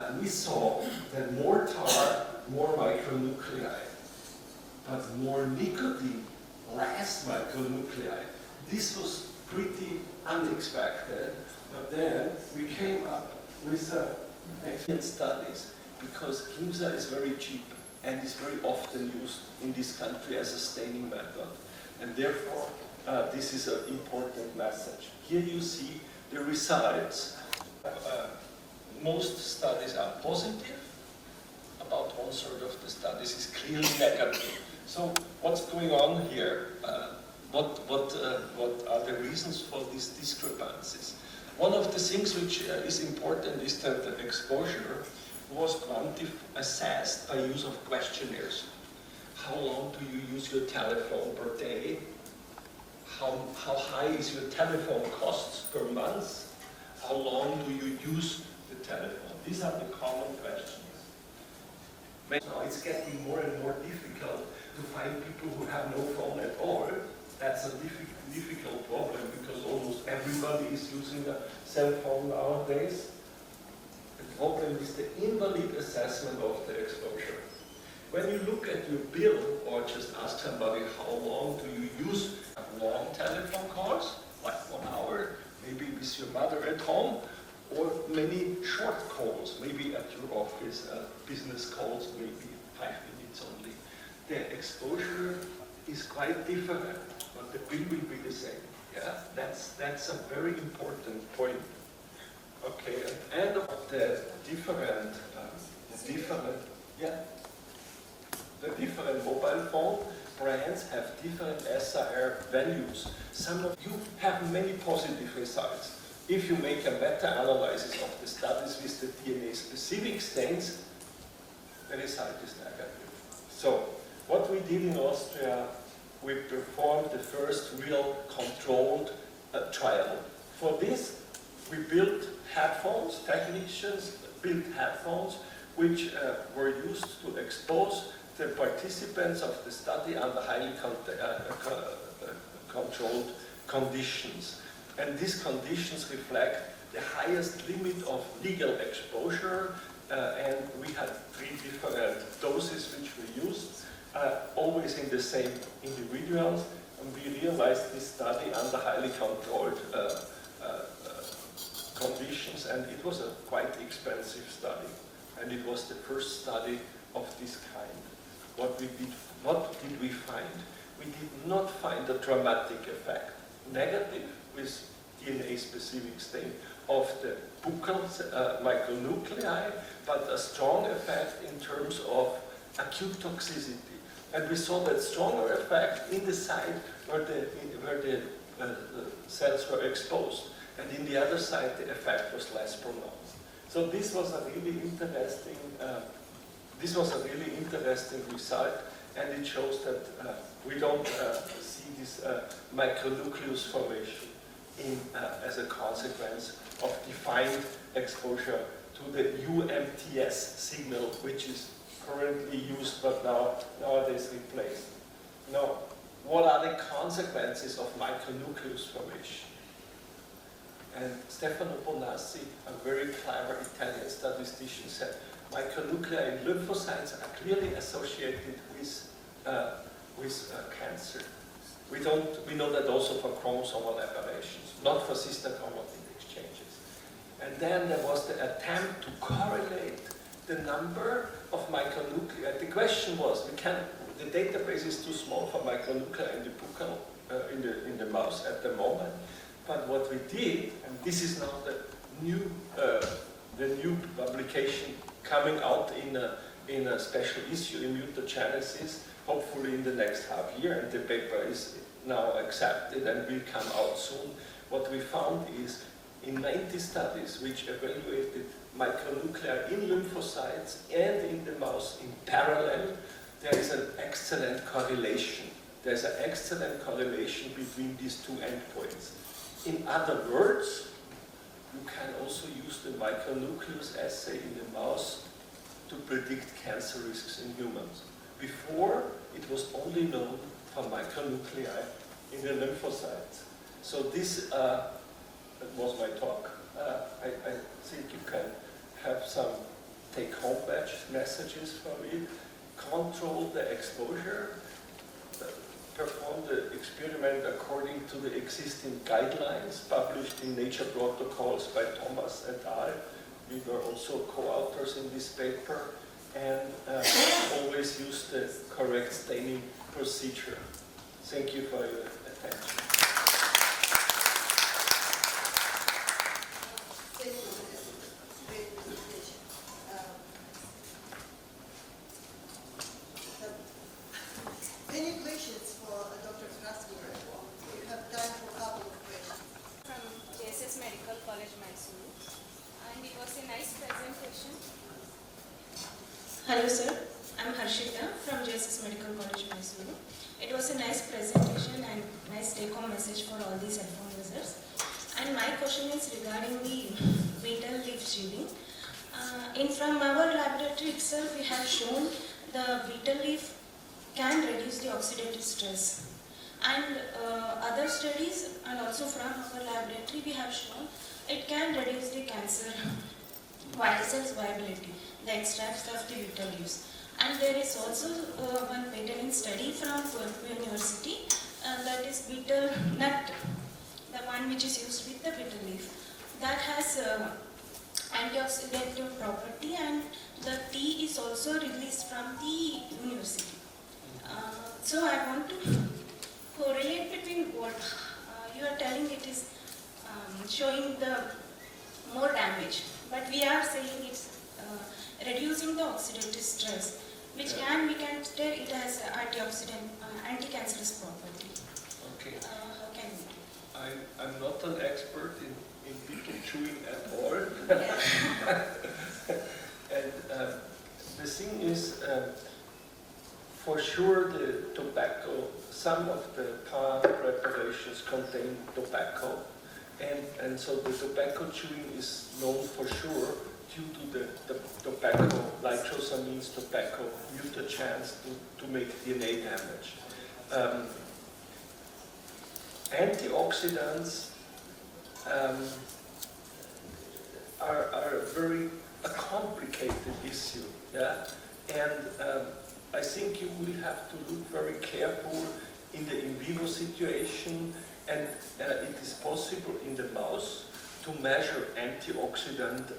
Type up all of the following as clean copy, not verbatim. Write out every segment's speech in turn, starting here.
And we saw that more tar, more micronuclei, but more nicotine, less micronuclei. This was pretty unexpected, but then we came up with excellent studies because EMSI is very cheap and is very often used in this country as a staining method. And therefore, this is an important message. Here you see the results. Most studies are positive. About 1/3 of the studies is clearly negative. So what's going on here? What are the reasons for these discrepancies? One of the things which is important is that the exposure was assessed by use of questionnaires. How long do you use your telephone per day? How high is your telephone costs per month? How long do you use the telephone? These are the common questions. Now it's getting more and more difficult to find people who have no phone at all. That's a difficult problem because almost everybody is using a cell phone nowadays. The problem is the invalid assessment of the exposure. When you look at your bill or just ask somebody how long do you use long telephone calls, like 1 hour, maybe with your mother at home, or many short calls, maybe at your office, business calls, maybe 5 minutes only. The exposure is quite different, but the bill will be the same. Yeah, that's a very important point. Okay, and the different mobile phone brands have different SIR values. Some of you have many positive results. If you make a meta-analysis of the studies with the DNA-specific stains, the result is negative. So, what we did in Austria, we performed the first real controlled trial. For this, we built headphones, technicians built headphones, which were used to expose the participants of the study under highly controlled conditions. And these conditions reflect the highest limit of legal exposure, and we had 3 different doses which we used, always in the same individuals, and we realized this study under highly controlled conditions, and it was a quite expensive study, and it was the first study of this kind. What did we find? We did not find a dramatic effect, negative with DNA-specific stain of the buccal micronuclei, but a strong effect in terms of acute toxicity. And we saw that stronger effect in the site where the cells were exposed, and in the other side the effect was less pronounced. So this was a really interesting. Result, and it shows that we don't see this micronucleus formation as a consequence of defined exposure to the UMTS signal, which is currently used but nowadays replaced. Now, what are the consequences of micronucleus formation? And Stefano Bonassi, a very clever Italian statistician, said micronuclei in lymphocytes are clearly associated with cancer. We know that also for chromosomal aberrations, not for sister chromatin exchanges. And then there was the attempt to correlate the number of micronuclei. The question was, the database is too small for micronuclei in the buccal, in the mouse at the moment. But what we did, and this is now the new publication coming out in a special issue in mutagenesis, hopefully in the next half year, and the paper is now accepted and will come out soon. What we found is in 90 studies which evaluated micronuclei in lymphocytes and in the mouse in parallel, there is an excellent correlation. There's an excellent correlation between these two endpoints. In other words, you can also use the micronucleus assay in the mouse to predict cancer risks in humans. Before, it was only known for micronuclei in the lymphocytes. So this was my talk. I think you can have some take-home messages from it, control the exposure, perform the experiment according to the existing guidelines published in Nature Protocols by Thomas et al. We were also co-authors in this paper, and always use the correct staining procedure. Thank you for your attention. Any questions for Dr. Knasmuller? We have time for a couple of questions. From JSS Medical College, Mysore, and it was a nice presentation. Hello sir, I'm Harshita from JSS Medical College, Mysore. It was a nice presentation and nice take-home message for all these cellphone users. And my question is regarding the betel leaf sheathing. From our laboratory itself, we have shown the betel leaf can reduce the oxidative stress. And other studies, and also from our laboratory, we have shown it can reduce the cancer white cells viability, the extracts of the betel leaves. And there is also one patent study from University, that is betel nut, the one which is used with the betel leaf. That has antioxidant property, and the tea is also released from the university. So I want to correlate between what you are telling it is showing the more damage, but we are saying it's reducing the oxidative stress, which we can tell it has antioxidant, anti-cancerous property. Okay. How can we? I'm not an expert in betel chewing at all. And the thing is, for sure the tobacco, some of the palm preparations contain tobacco, and so the tobacco chewing is known for sure due to the tobacco, nitrosamines tobacco, mutagens to make DNA damage. Antioxidants are a very complicated issue, yeah? And I think you will have to look very careful in the in vivo situation, and it is possible in the mouse to measure antioxidant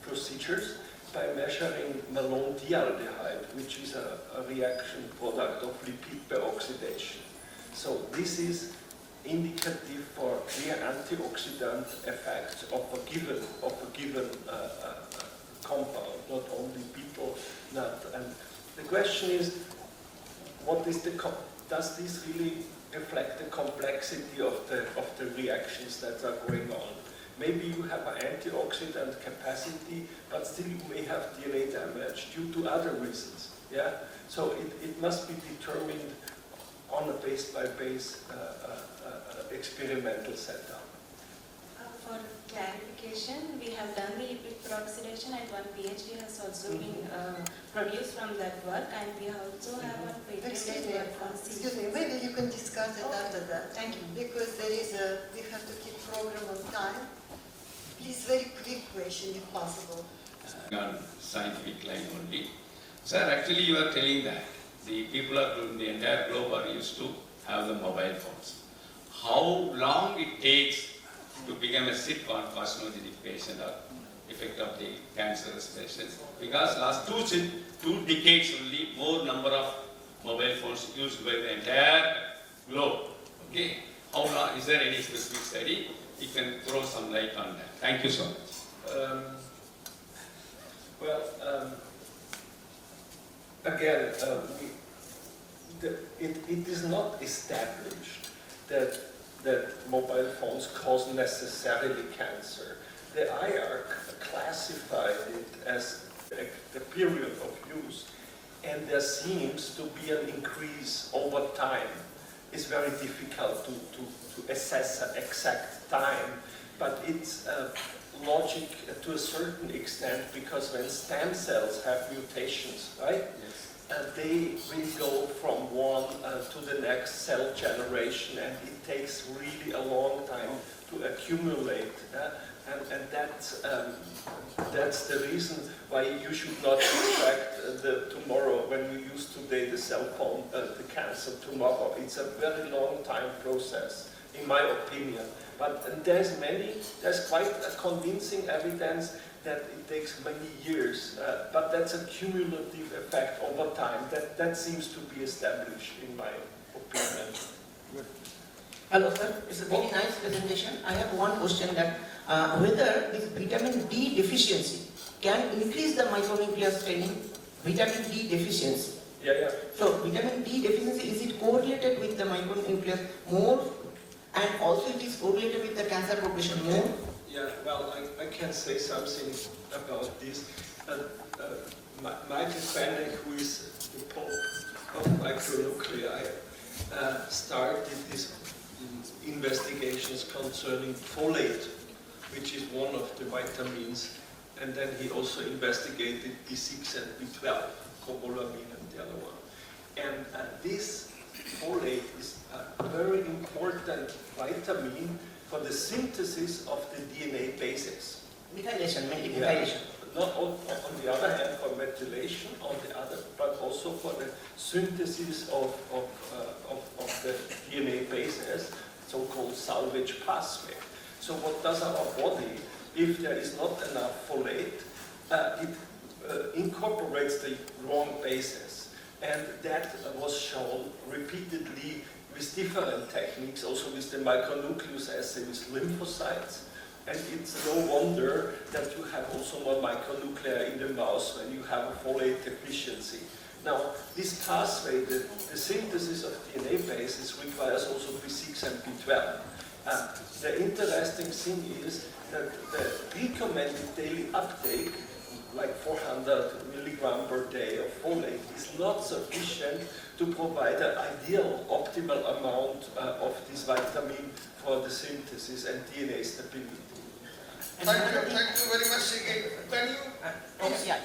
procedures by measuring malondialdehyde, which is a reaction product of lipid peroxidation. So this is indicative for clear antioxidant effects of a given compound, not only betel nut. And the question is, does this really reflect the complexity of the reactions that are going on? Maybe you have an antioxidant capacity, but still you may have DNA damage due to other reasons. Yeah, so it must be determined on a base-by-base experimental setup. For clarification, we have done the lipid peroxidation, and one PhD has also been produced from that work, and we also have one patented work from Excuse me, maybe you can discuss it after that. Thank you. Because we have to keep program on time. Please, very quick question if possible. On scientific line only. Sir, actually you are telling that the people in the entire globe are used to have the mobile phones. How long it takes to become a sick or carcinogenic patient or effect of the cancerous patients? Because last two decades only, more number of mobile phones used by the entire globe. Okay, how long? Is there any specific study? You can throw some light on that. Thank you so much. Again, it is not established that mobile phones cause necessarily cancer. The IARC classified it as the period of use, and there seems to be an increase over time. It's very difficult to assess an exact time, but it's logic to a certain extent, because when stem cells have mutations, right? They will go from one to the next cell generation, and it takes really a long time to accumulate. And that's the reason why you should not expect tomorrow, when you use today the cell phone, the cancer tomorrow. It's a very long time process, in my opinion. But there's quite a convincing evidence that it takes many years, but that's a cumulative effect over time. That seems to be established, in my opinion. Hello sir, it's a very nice presentation. I have one question that whether this vitamin D deficiency can increase the micronuclear staining, vitamin D deficiency. Yeah. So vitamin D deficiency, is it correlated with the micronucleus more, and also it is correlated with the cancer progression more? Yeah, well, I can say something about this. Michael Fenech, who is the Pope of micronuclei, started these investigations concerning folate, which is one of the vitamins, and then he also investigated B6 and B12, cobalamin and the other one. And this folate is a very important vitamin for the synthesis of the DNA bases. Methylation, mainly Yeah. methylation. Not on the other hand for methylation, but also for the synthesis of the DNA bases, so-called salvage pathway. So what does our body, if there is not enough folate, it incorporates the wrong bases. And that was shown repeatedly with different techniques, also with the micronucleus assay with lymphocytes. And it's no wonder that you have also more micronuclei in the mouse when you have a folate deficiency. Now, this pathway, the synthesis of DNA bases, requires also B6 and B12. The interesting thing is that the recommended daily uptake, like 400 milligram per day of folate, is not sufficient to provide an ideal, optimal amount of this vitamin for the synthesis and DNA stability. Thank you very much, Siegfried. Can you Yeah.